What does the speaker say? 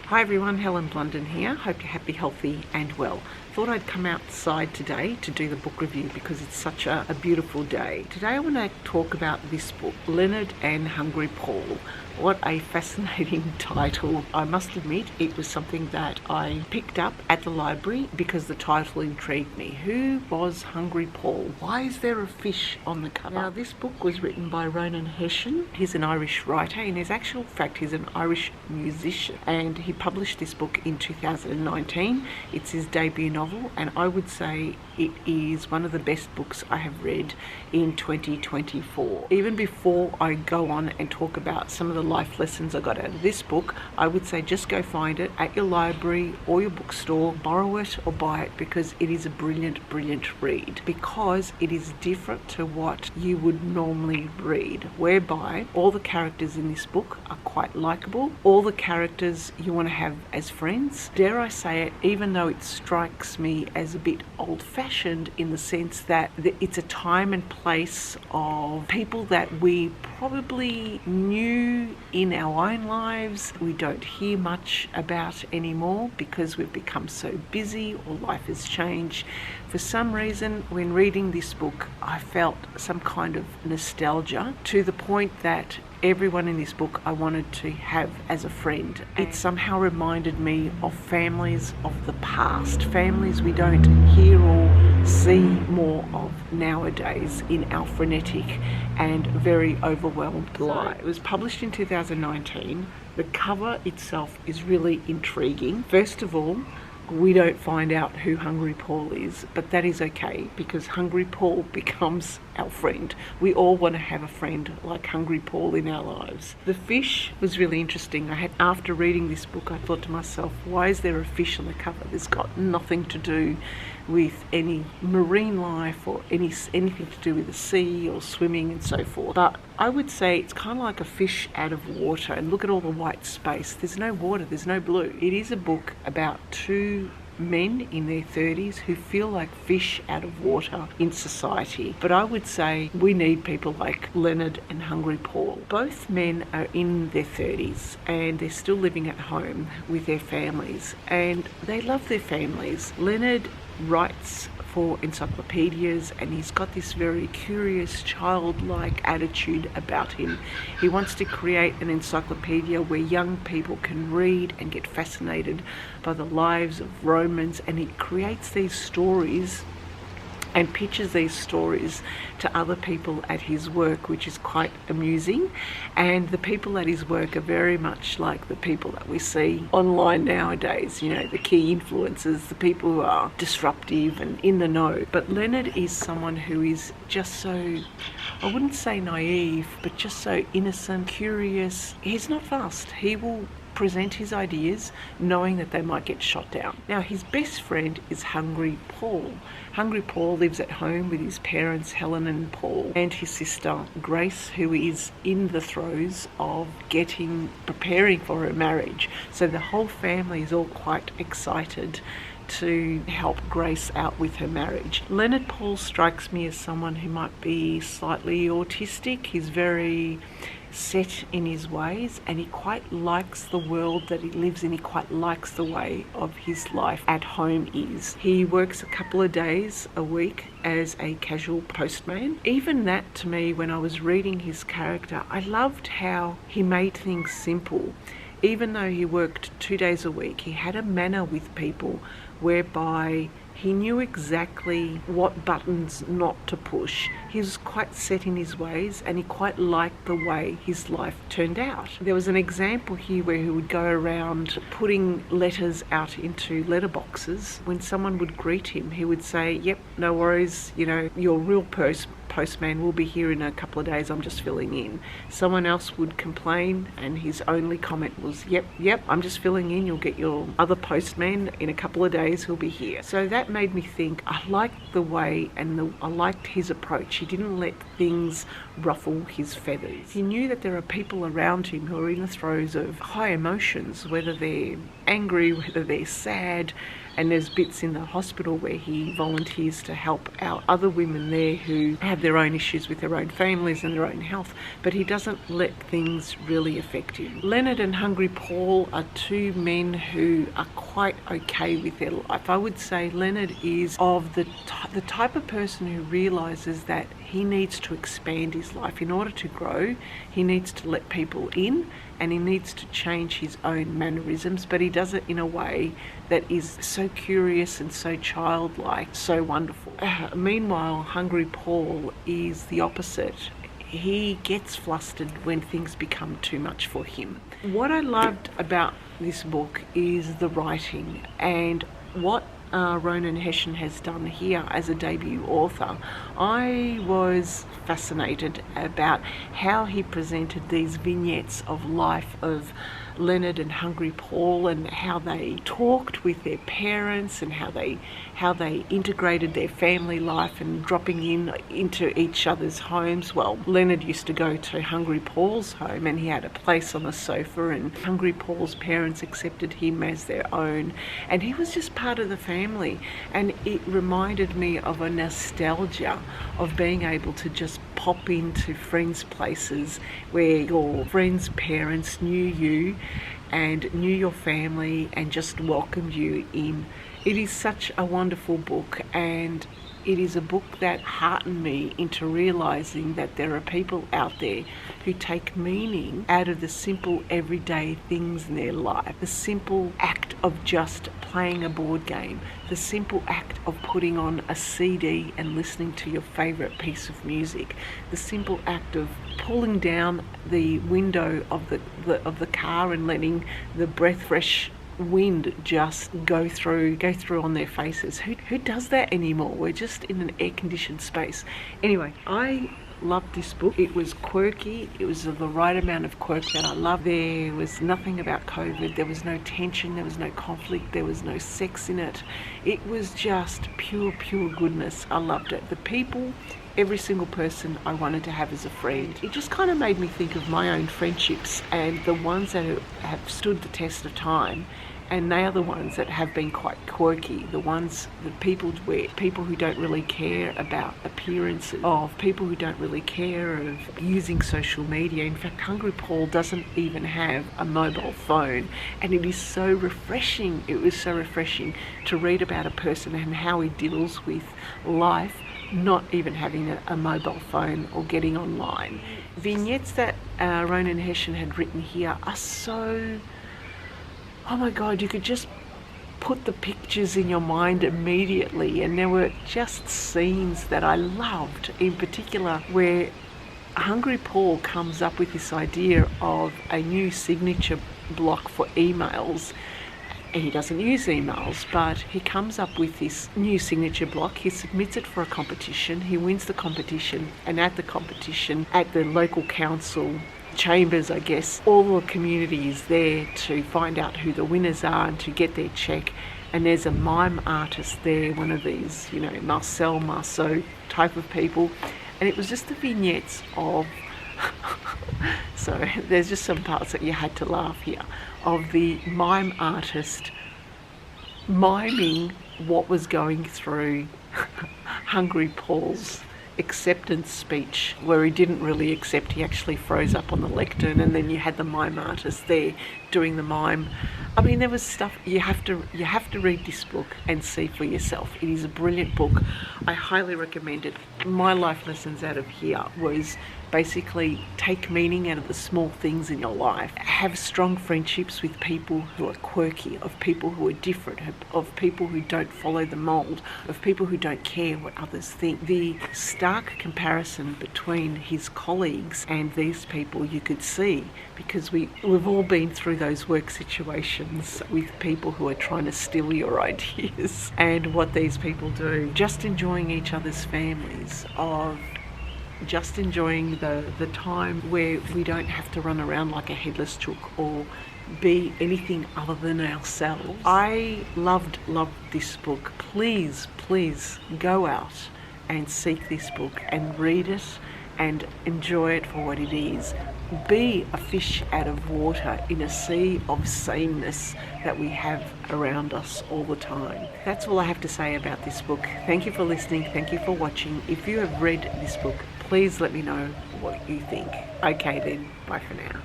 Hi everyone, Helen Blunden here. Hope you're happy, healthy and well. Thought I'd come outside today to do the book review because it's such a beautiful day. Today I want to talk about this book, Leonard and Hungry Paul. What a fascinating title. I must admit it was something that I picked up at the library because the title intrigued me. Who was Hungry Paul? Why is there a fish on the cover? Now this book was written by Ronan Hession. He's an Irish writer and in actual fact he's an Irish musician, and he published this book in 2019. It's his debut novel and I would say it is one of the best books I have read in 2024. Even before I go on and talk about some of the life lessons I got out of this book, I would say just go find it at your library or your bookstore, borrow it or buy it, because it is a brilliant read, because it is different to what you would normally read, whereby all the characters in this book are quite likable. All the characters you want to have as friends. Dare I say it, even though it strikes me as a bit old-fashioned in the sense that it's a time and place of people that we probably knew in our own lives, we don't hear much about anymore because we've become so busy or life has changed. For some reason, when reading this book, I felt some kind of nostalgia to the point that everyone in this book I wanted to have as a friend. It somehow reminded me of families of the past, families we don't hear or see more of nowadays in our frenetic and very overwhelmed life. It was published in 2019. The cover itself is really intriguing. First of all, we don't find out who Hungry Paul is, but that is okay because Hungry Paul becomes our friend. We all want to have a friend like Hungry Paul in our lives. The fish was really interesting. After reading this book, I thought to myself, why is there a fish on the cover? There's got nothing to do with any marine life or anything to do with the sea or swimming and so forth. But I would say it's kind of like a fish out of water, and look at all the white space. There's no water, there's no blue. It is a book about two men in their 30s who feel like fish out of water in society. But I would say we need people like Leonard and Hungry Paul. Both men are in their 30s and they're still living at home with their families and they love their families. Leonard writes for encyclopedias and he's got this very curious childlike attitude about him. He wants to create an encyclopedia where young people can read and get fascinated by the lives of Romans, and he creates these stories and pitches these stories to other people at his work, which is quite amusing. And the people at his work are very much like the people that we see online nowadays, you know, the key influencers, the people who are disruptive and in the know. But Leonard is someone who is just so, I wouldn't say naive, but just so innocent, curious. He's not fast. He will present his ideas knowing that they might get shot down. Now his best friend is Hungry Paul. Hungry Paul lives at home with his parents Helen and Paul and his sister Grace, who is in the throes of preparing for her marriage. So the whole family is all quite excited to help Grace out with her marriage. Leonard Paul strikes me as someone who might be slightly autistic. He's very set in his ways and he quite likes the world that he lives in. He quite likes the way of his life at home is. He works a couple of days a week as a casual postman. Even that, to me, when I was reading his character, I loved how he made things simple. Even though he worked 2 days a week, he had a manner with people whereby he knew exactly what buttons not to push. He was quite set in his ways and he quite liked the way his life turned out. There was an example here where he would go around putting letters out into letterboxes. When someone would greet him, he would say, "Yep, no worries, you know, your real postman will be here in a couple of days, I'm just filling in." Someone else would complain and his only comment was, yep, I'm just filling in, you'll get your other postman in a couple of days, he'll be here. So that made me think, I liked the way and I liked his approach. He didn't let things ruffle his feathers. He knew that there are people around him who are in the throes of high emotions, whether they're angry, whether they're sad, and there's bits in the hospital where he volunteers to help out other women there who have their own issues with their own families and their own health, but he doesn't let things really affect him. Leonard and Hungry Paul are two men who are quite okay with their life. I would say Leonard is of the type of person who realises that he needs to expand his life. In order to grow, he needs to let people in, and he needs to change his own mannerisms, but he does it in a way that is so curious and so childlike, so wonderful. Meanwhile, Hungry Paul is the opposite. He gets flustered when things become too much for him. What I loved about this book is the writing, and what Ronan Hession has done here as a debut author. I was fascinated about how he presented these vignettes of life of Leonard and Hungry Paul, and how they talked with their parents, and how they integrated their family life and dropping into each other's homes. Well, Leonard used to go to Hungry Paul's home, and he had a place on the sofa, and Hungry Paul's parents accepted him as their own, and he was just part of the family. And it reminded me of a nostalgia of being able to just pop into friends' places where your friends' parents knew you and knew your family and just welcomed you in. It is such a wonderful book, and it is a book that heartened me into realising that there are people out there who take meaning out of the simple everyday things in their life. The simple act of just playing a board game, the simple act of putting on a CD and listening to your favourite piece of music, the simple act of pulling down the window of the car and letting the breath fresh wind just go through on their faces. Who does that anymore? We're just in an air-conditioned space. Anyway, I loved this book. It was quirky. It was the right amount of quirk that I love. There was nothing about COVID. There was no tension. There was no conflict. There was no sex in it. It was just pure goodness. I loved it. The people, every single person I wanted to have as a friend. It just kind of made me think of my own friendships and the ones that have stood the test of time. And they are the ones that have been quite quirky, the people who don't really care about appearances, of people who don't really care of using social media. In fact, Hungry Paul doesn't even have a mobile phone, and it is so refreshing. It was so refreshing to read about a person and how he deals with life, not even having a mobile phone or getting online. Vignettes that Ronan Hession had written here are so... oh my God, you could just put the pictures in your mind immediately, and there were just scenes that I loved, in particular where Hungry Paul comes up with this idea of a new signature block for emails. He doesn't use emails, but he comes up with this new signature block. He submits it for a competition. He wins the competition, and at the competition, at the local council chambers, I guess, all the community is there to find out who the winners are and to get their check. And there's a mime artist there, one of these, Marcel Marceau type of people. And it was just the vignettes of, so there's just some parts that you had to laugh here, of the mime artist miming what was going through Hungry Paul's acceptance speech, where he didn't really accept. He actually froze up on the lectern, and then you had the mime artist there doing the mime. I mean, there was stuff. You have to read this book and see for yourself. It is a brilliant book. I highly recommend it. My life lessons out of here was basically take meaning out of the small things in your life. Have strong friendships with people who are quirky, of people who are different, of people who don't follow the mould, of people who don't care what others think. The stark comparison between his colleagues and these people you could see, because we've all been through those work situations with people who are trying to steal your ideas, and what these people do. Just enjoying each other's families, of just enjoying the time where we don't have to run around like a headless chook or be anything other than ourselves. I loved this book. Please go out and seek this book and read it and enjoy it for what it is. Be a fish out of water in a sea of sameness that we have around us all the time. That's all I have to say about this book. Thank you for listening. Thank you for watching. If you have read this book, please let me know what you think. Okay then, bye for now.